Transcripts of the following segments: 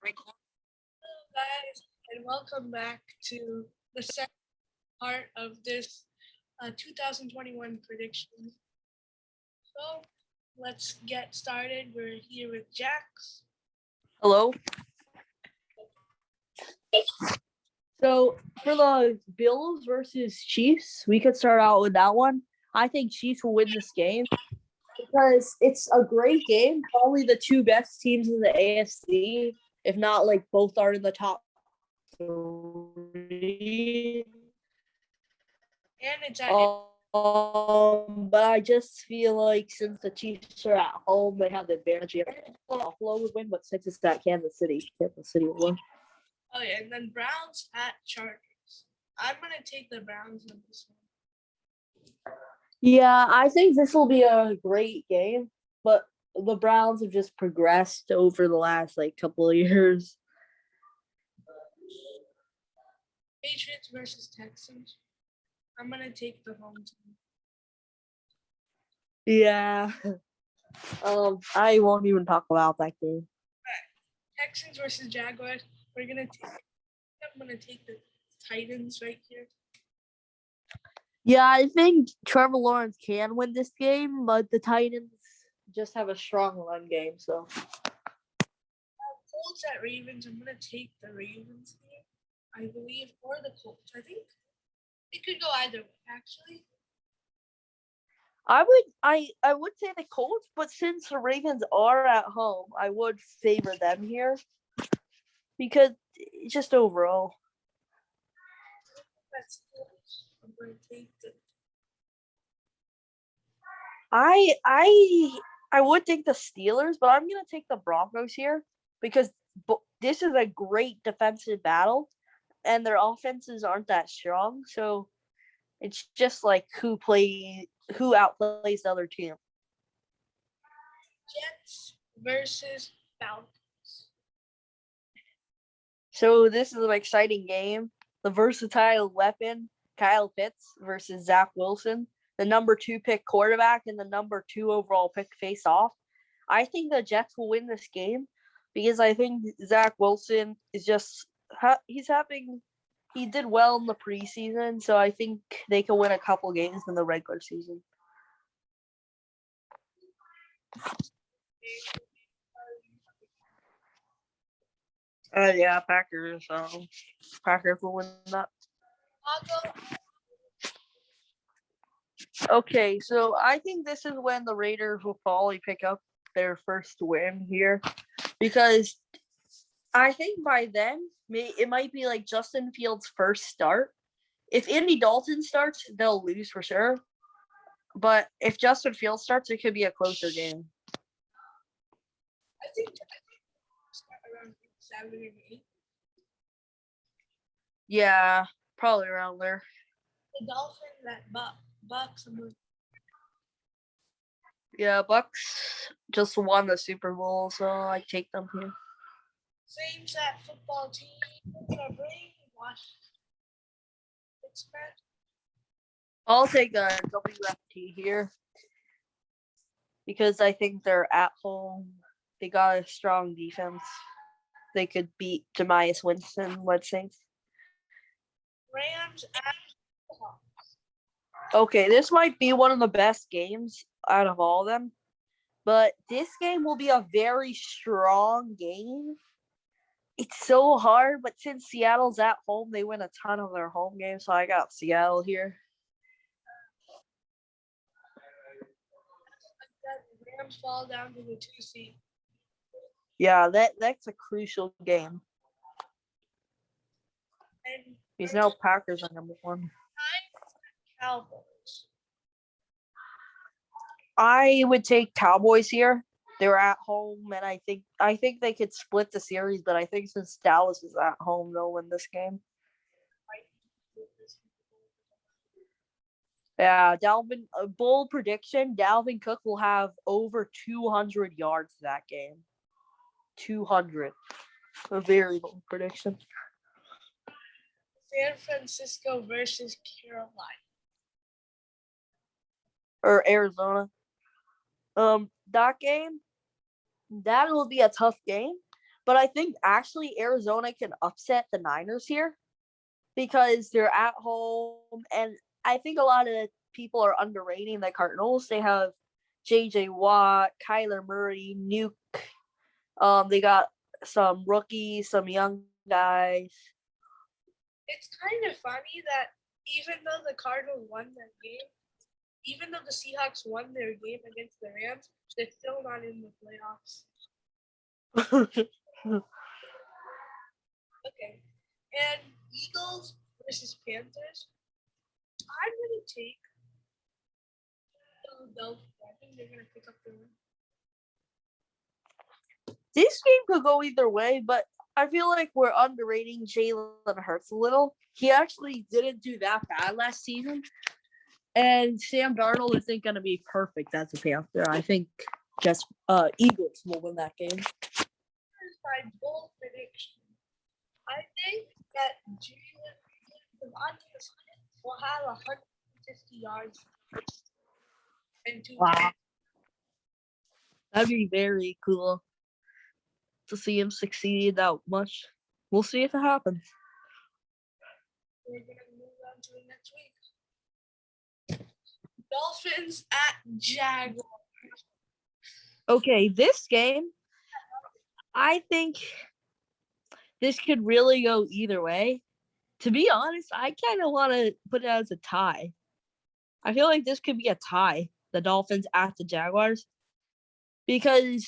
Hello, guys, and welcome back to the second part of this 2021 predictions. So let's get started. We're here with Jax. Hello. So for the Bills versus Chiefs, we could start out with that one. I think Chiefs will win this game because it's a great game. Probably the two best teams in the AFC, if not like both are in the top three. And it's at But I just feel like since the Chiefs are at home, they have the advantage. Buffalo would win, but since it's at Kansas City will win. Oh yeah, and then Browns at Chargers. I'm gonna take the Browns in this one. Yeah, I think this will be a great game, but the Browns have just progressed over the last couple of years. Patriots versus Texans. I'm gonna take the home team. Yeah. I won't even talk about that game. Texans versus Jaguars. I'm gonna take the Titans right here. Yeah, I think Trevor Lawrence can win this game, but the Titans just have a strong run game, so. Colts at Ravens. I'm gonna take the Ravens here, I believe, or the Colts. I think it could go either way, actually. I would say the Colts, but since the Ravens are at home, I would favor them here because just overall. I'm gonna take the. I would take the Steelers, but I'm gonna take the Broncos here because this is a great defensive battle, and their offenses aren't that strong. So it's just like who outplays the other team. Jets versus Falcons. So this is an exciting game. The versatile weapon, Kyle Pitts versus Zach Wilson, the number 2 pick quarterback and the number 2 overall pick face off. I think the Jets will win this game because I think Zach Wilson is just he did well in the preseason, so I think they can win a couple games in the regular season. Yeah, Packers. Packers will win that. Okay, so I think this is when the Raiders will probably pick up their first win here because I think by then it might be like Justin Fields' first start. If Andy Dalton starts, they'll lose for sure. But if Justin Fields starts, it could be a closer game. I think start around 7 and 8. Yeah, probably around there. The Dolphins at Bucks. Yeah, Bucks just won the Super Bowl, so I take them here. Saints at football team. I'll take a WFT here because I think they're at home. They got a strong defense. They could beat Jameis Winston, let's say. Rams at Okay, this might be one of the best games out of all of them. But this game will be a very strong game. It's so hard, but since Seattle's at home, they win a ton of their home games, so I got Seattle here. The Rams fall down to the 2 seed. Yeah, that's a crucial game. And because now Packers are number 1. Cowboys. I would take Cowboys here. They're at home, and I think they could split the series, but I think since Dallas is at home, they'll win this game. Yeah, bold prediction, Dalvin Cook will have over 200 yards that game. 200. A very bold prediction. San Francisco versus Carolina. Or Arizona. That game, that will be a tough game. But I think actually Arizona can upset the Niners here because they're at home. And I think a lot of people are underrating the Cardinals. They have J.J. Watt, Kyler Murray, Nuke. They got some rookies, some young guys. It's kind of funny that even though the Cardinals won that game, even though the Seahawks won their game against the Rams, they're still not in the playoffs. Okay. And Eagles versus Panthers. I'm going to take Philadelphia. I think they're going to pick up the win. This game could go either way, but I feel like we're underrating Jalen Hurts a little. He actually didn't do that bad last season. And Sam Darnold isn't going to be perfect as a Panther. I think just Eagles will win that game. Here's my bold prediction. I think that Jalen will have 150 yards and 2 Wow. That'd be very cool to see him succeed that much. We'll see if it happens. We're going to move on to the next week. Dolphins at Jaguars. Okay, this game, I think this could really go either way. To be honest, I kind of want to put it as a tie. I feel like this could be a tie, the Dolphins at the Jaguars, because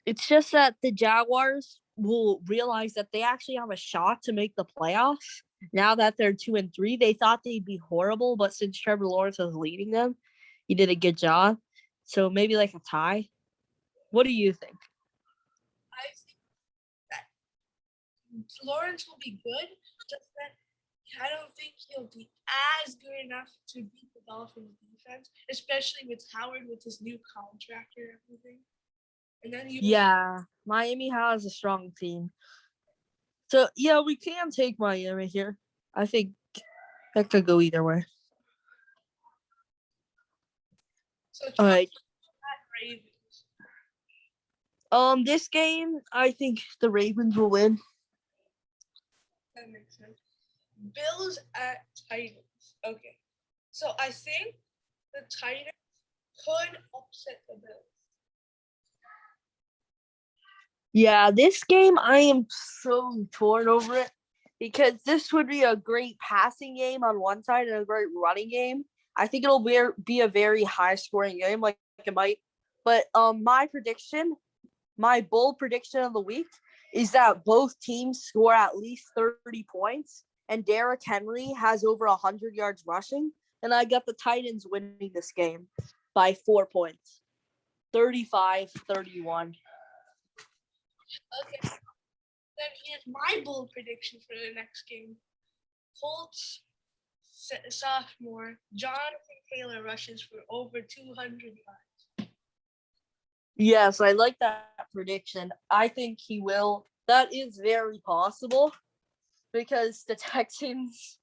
it's just that the Jaguars will realize that they actually have a shot to make the playoffs. Now that they're 2-3, they thought they'd be horrible, but since Trevor Lawrence was leading them, he did a good job. So maybe like a tie. What do you think? I think that Lawrence will be good, just that I don't think he'll be as good enough to beat the Dolphins defense, especially with Howard with his new contract and everything. And then Yeah, Miami has a strong team. So, yeah, we can take Miami here. I think that could go either way. So All right. Ravens. This game, I think the Ravens will win. That makes sense. Bills at Titans. Okay. So I think the Titans could upset the Bills. Yeah, this game, I am so torn over it because this would be a great passing game on one side and a great running game. I think it'll be a very high scoring game, like it might. But my bold prediction of the week is that both teams score at least 30 points, and Derrick Henry has over 100 yards rushing, and I got the Titans winning this game by 4 points, 35-31. Okay. Then here's my bold prediction for the next game. Colts sophomore Jonathan Taylor rushes for over 200 yards. Yes, I like that prediction. I think he will. That is very possible because the Texans,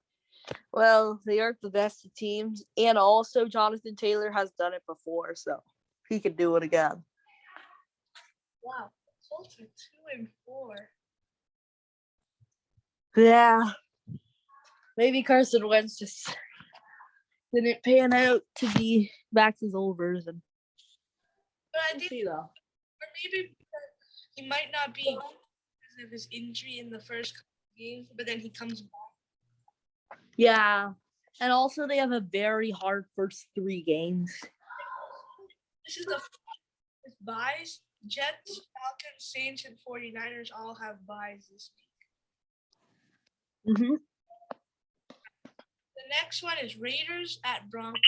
well, they aren't the best of teams. And also, Jonathan Taylor has done it before, so he can do it again. Wow, Colts are 2-4. Yeah. Maybe Carson Wentz just didn't pan out to be back to his old version. But I did, See though. or maybe because he might not be because of his injury in the first couple of games, but then he comes back. Yeah. And also, they have a very hard first 3 games. This is the first buys. Jets, Falcons, Saints, and 49ers all have buys this week. Mm-hmm. The next one is Raiders at Broncos.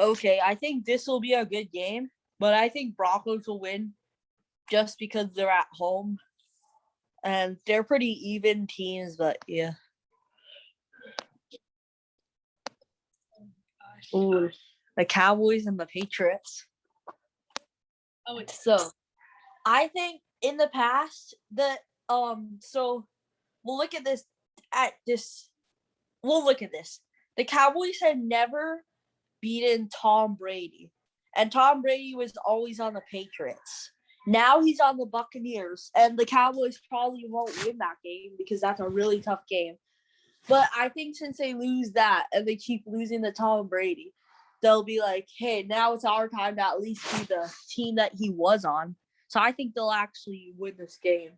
Okay, I think this will be a good game, but I think Broncos will win just because they're at home. And they're pretty even teams, but yeah. Oh, Ooh, the Cowboys and the Patriots. oh, it's So, I think in the past so we'll look at this We'll look at this. The Cowboys had never beaten Tom Brady, and Tom Brady was always on the Patriots. Now he's on the Buccaneers, and the Cowboys probably won't win that game because that's a really tough game. But I think since they lose that and they keep losing to Tom Brady, they'll be like, hey, now it's our time to at least be the team that he was on. So I think they'll actually win this game.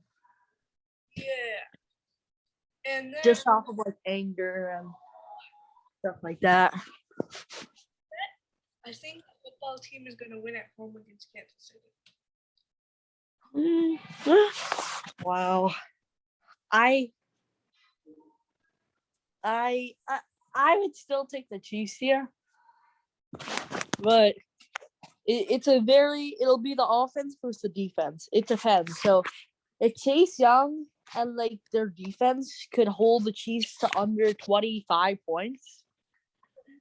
Yeah. And then Just off of like anger and stuff like that. I think the football team is going to win at home against Kansas City. Wow. I would still take the Chiefs here, but it'll be the offense versus the defense. It depends. So if Chase Young and like their defense could hold the Chiefs to under 25 points,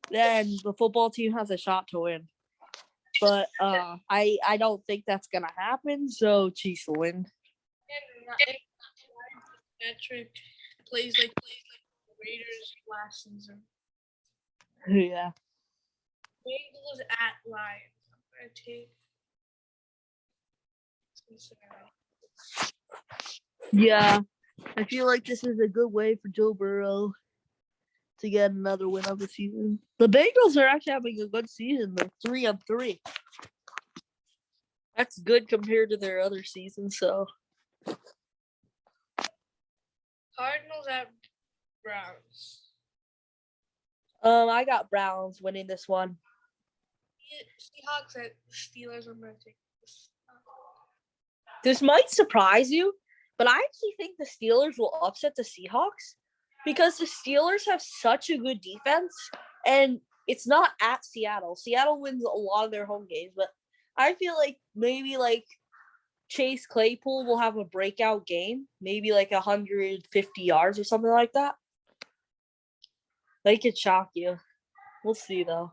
then the football team has a shot to win. But I don't think that's gonna happen. So Chiefs will win. And Patrick plays like the Raiders last season. Yeah. Bengals at Lions. I'm gonna take Cincinnati. Yeah. I feel like this is a good way for Joe Burrow to get another win of the season. The Bengals are actually having a good season. They're 3-3. That's good compared to their other seasons. So Cardinals at Browns. I got Browns winning this one. Seahawks at Steelers. I'm gonna take this. This might surprise you, but I actually think the Steelers will upset the Seahawks because the Steelers have such a good defense, and it's not at Seattle. Seattle wins a lot of their home games, but I feel like maybe like Chase Claypool will have a breakout game, maybe like 150 yards or something like that. They could shock you. We'll see though.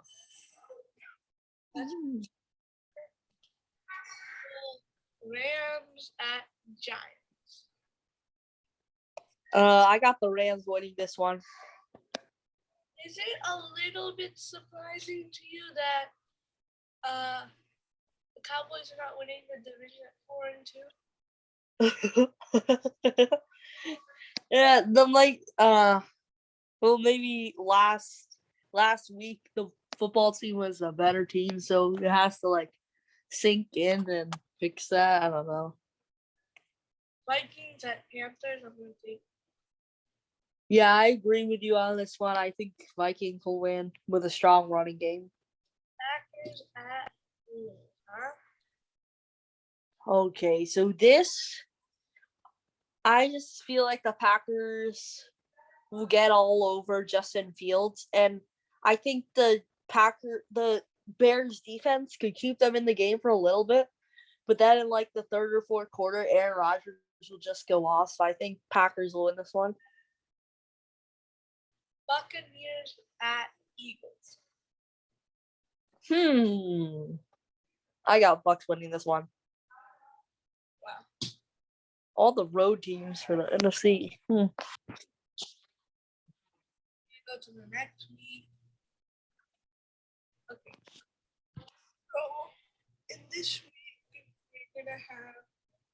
Rams at Giants. I got the Rams winning this one. Is it a little bit surprising to you that the Cowboys are not winning the division at 4-2? Yeah, well, maybe last week the football team was a better team, so it has to like sink in and fix that. I don't know. Vikings at Panthers. I'm gonna take. Yeah, I agree with you on this one. I think Vikings will win with a strong running game. Packers at Eagles. Huh? Okay, so I just feel like the Packers will get all over Justin Fields, and I think the Bears defense could keep them in the game for a little bit, but then in like the third or fourth quarter, Aaron Rodgers will just go off. So I think Packers will win this one. Buccaneers at Eagles. I got Bucks winning this one. Wow. All the road teams for the NFC. We go to the next week. Okay. So in this week, we're gonna have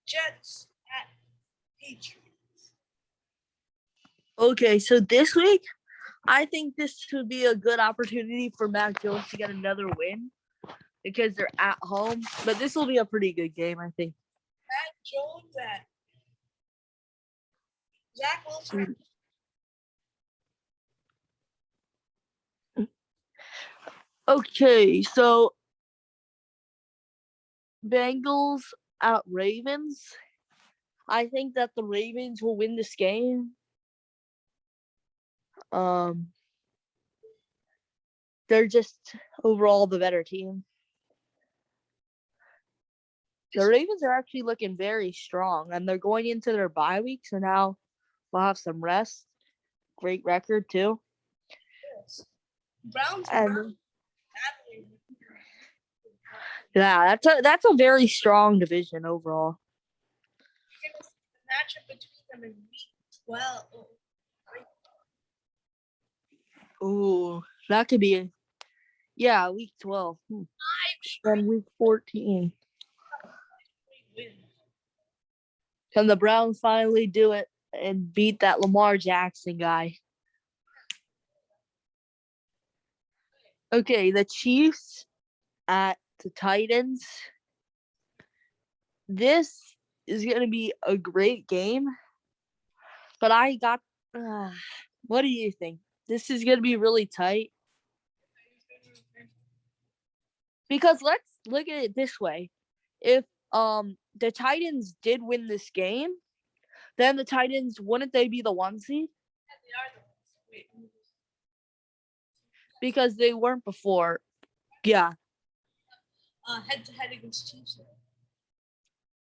Jets at Patriots. Okay, so this week, I think this would be a good opportunity for Mac Jones to get another win because they're at home. But this will be a pretty good game, I think. Mac Jones at Zach Wilson. Okay, so Bengals at Ravens. I think that the Ravens will win this game. They're just overall the better team. The Ravens are actually looking very strong, and they're going into their bye week, so now we'll have some rest. Great record too. Yes. Browns. And yeah, that's a very strong division overall. The matchup between them in week 12. Ooh, that could be week 12. And week 14. Can the Browns finally do it and beat that Lamar Jackson guy? Okay, the Chiefs at the Titans. This is going to be a great game. But I got. What do you think? This is going to be really tight. Because let's look at it this way. If the Titans did win this game, then the Titans, wouldn't they be the 1 seed? Yeah, they are the ones. Wait. Because they weren't before. Yeah. Head to head against Chiefs.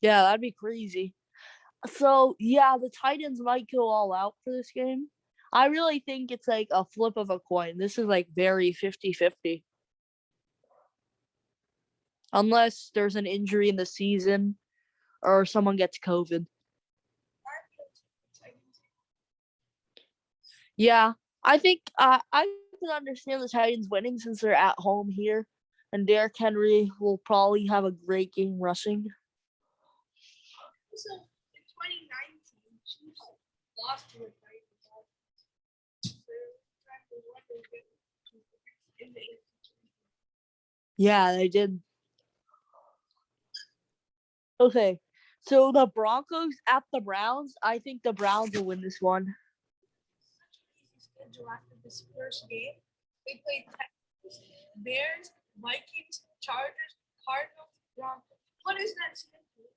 Yeah, that'd be crazy. So, yeah, the Titans might go all out for this game. I really think it's like a flip of a coin. This is like very 50-50. Unless there's an injury in the season or someone gets COVID. Yeah, I think I can understand the Titans winning since they're at home here. And Derrick Henry will probably have a great game rushing. So in 2019, Chiefs lost to the Titans. Yeah, they did. Okay, so the Broncos at the Browns. I think the Browns will win this one. Such an easy schedule after this first game. They played Texans, Bears, Vikings, Chargers, Cardinals, Broncos. What is that schedule?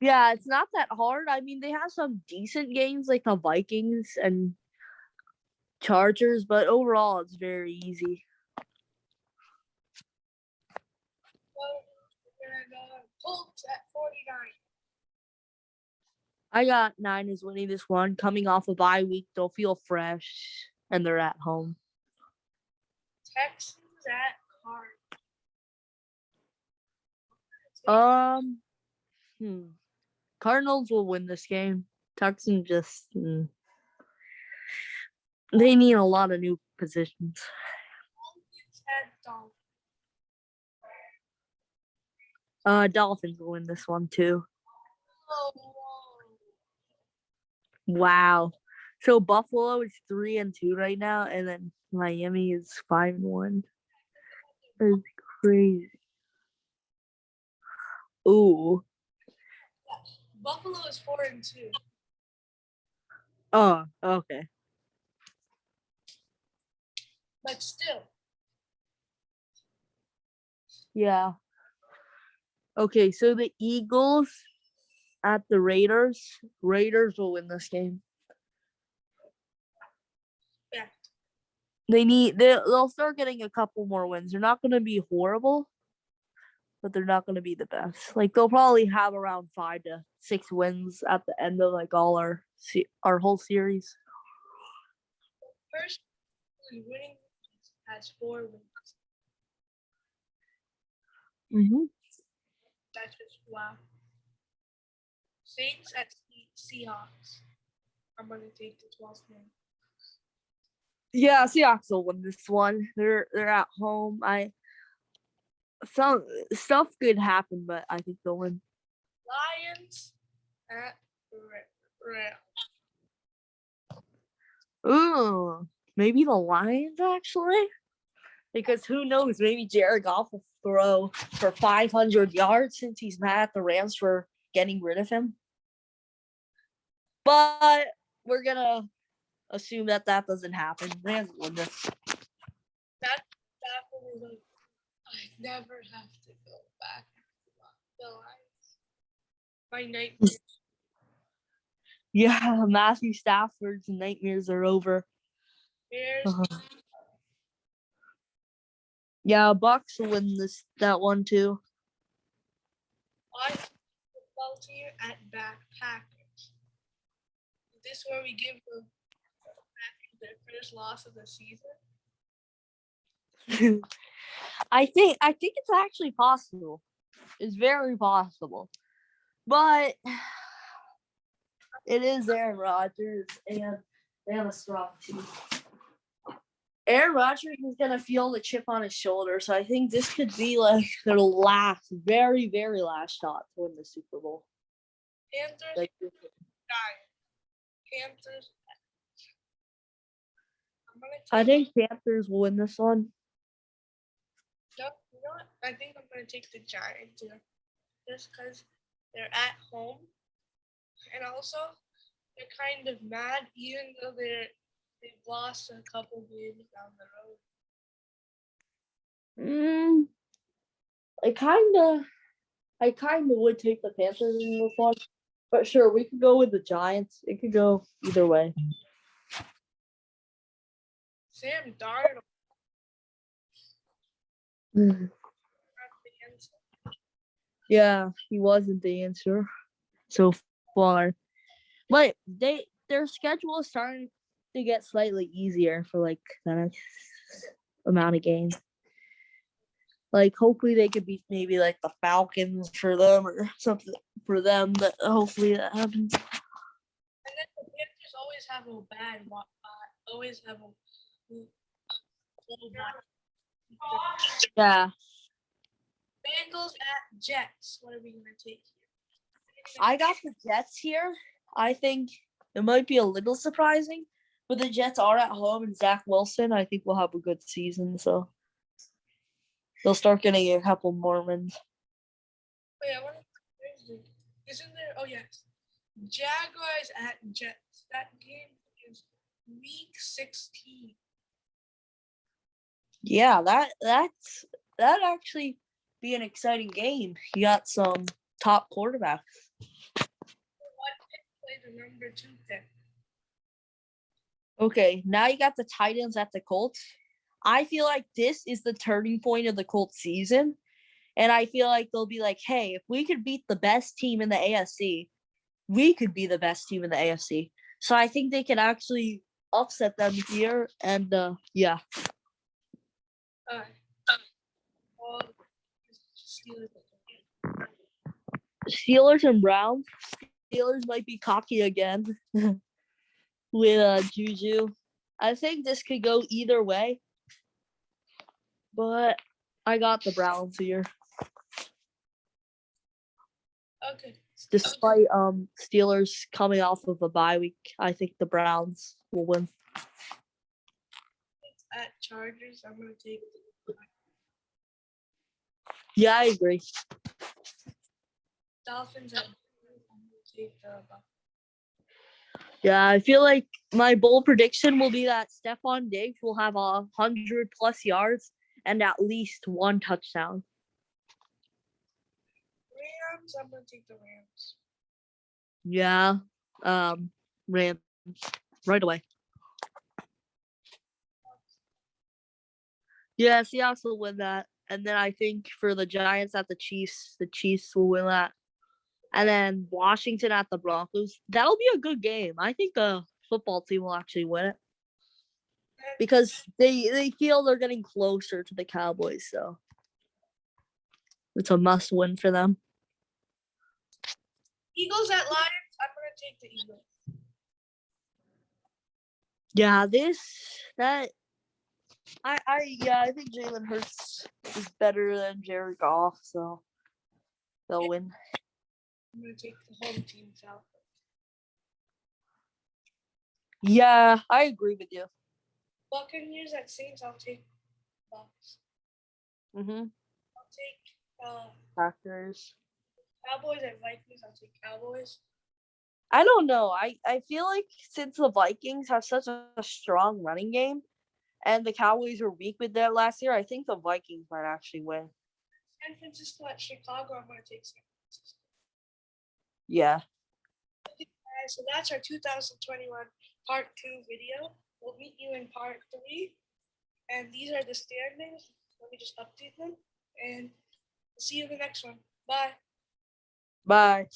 Yeah, it's not that hard. I mean, they have some decent games like the Vikings and Chargers, but overall, it's very easy. Well, we're gonna go Colts at 49. I got Niners winning this one. Coming off a bye week, they'll feel fresh, and they're at home. Texans at Cardinals. Cardinals will win this game. Texans just they need a lot of new positions. Dolphins at Dolphins. Dolphins will win this one too. Oh, Wow. So Buffalo is 3-2 right now, and then Miami is 5-1. That's crazy. Ooh. Buffalo is 4-2. Oh, okay. But still. Yeah. Okay, so the Eagles at the Raiders. Raiders will win this game. Yeah. They'll start getting a couple more wins. They're not going to be horrible, but they're not going to be the best. Like they'll probably have around 5 to 6 wins at the end of like all our whole series. First winning has 4 wins. That's just wow. Saints at Seahawks. I'm gonna take the 12th win. Yeah, Seahawks will win this one. They're at home. Some stuff could happen, but I think they'll win. Lions at Rams. Ooh, maybe the Lions actually, because who knows? Maybe Jared Goff will throw for 500 yards since he's mad at the Rams for getting rid of him. But we're gonna assume that doesn't happen. Rams win this. That one was like, I never have to go back to the Lions. My nightmare. Yeah, Matthew Stafford's nightmares are over. Bears. Yeah, Bucks will win that one too. Football team at Packers. Is this where we give the Packers their first loss of the season? I think it's actually possible. It's very possible. But it is Aaron Rodgers, and they have a strong team. Aaron Rodgers is going to feel the chip on his shoulder, so I think this could be like their very, very last shot to win the Super Bowl. Panthers, Like, Giants. Panthers. I'm gonna I take. think Panthers will win this one. No, you know what? I think I'm gonna take the Giants here, just because they're at home, and also they're kind of mad, even though they've lost a couple games down the road. I kind of would take the Panthers in this one, but sure, we could go with the Giants. It could go either way. Sam Darnold. Yeah, he wasn't the answer so far, but their schedule is starting to get slightly easier for like the next amount of games. Like hopefully they could beat maybe like the Falcons for them or something for them. But hopefully that happens. And then the Panthers always have a always have a little bad. Yeah, Bengals at Jets. What are we gonna take here? I got the Jets here. I think it might be a little surprising, but the Jets are at home and Zach Wilson, I think, will have a good season. So they'll start getting a couple more wins. Wait, I want to. Isn't there? Oh yes, Jaguars at Jets. That game is week 16. Yeah, that actually be an exciting game. You got some top quarterbacks. What play the number 2 pick? Okay, now you got the Titans at the Colts. I feel like this is the turning point of the Colts season. And I feel like they'll be like, hey, if we could beat the best team in the AFC, we could be the best team in the AFC. So I think they can actually upset them here. And yeah. Well, Steelers and Browns. Steelers might be cocky again with Juju. I think this could go either way. But I got the Browns here. Okay. Despite Steelers coming off of a bye week, I think the Browns will win. At Chargers, I'm gonna take. Yeah, I agree. Dolphins at. I'm gonna take the. Yeah, I feel like my bold prediction will be that Stephon Diggs will have 100+ yards and at least one touchdown. Rams, I'm gonna take the Rams. Yeah, Rams right away. Yeah, Seahawks will win that, and then I think for the Giants at the Chiefs will win that, and then Washington at the Broncos. That'll be a good game. I think the football team will actually win it because they feel they're getting closer to the Cowboys, so it's a must win for them. Eagles at Lions, I'm gonna take the Eagles. Yeah, I think Jalen Hurts is better than Jared Goff, so they'll win. I'm gonna take the home team Falcons. Yeah, I agree with you. Buccaneers at Saints, I'll take Bucks. Mm-hmm. I'll take Packers. Cowboys at Vikings, I'll take Cowboys. I don't know. I feel like since the Vikings have such a strong running game and the Cowboys were weak with that last year, I think the Vikings might actually win. San Francisco at Chicago, I'm going to take San Francisco. Yeah. So that's our 2021 part 2 video. We'll meet you in part 3. And these are the standings. Let me just update them. And we'll see you in the next one. Bye. Bye.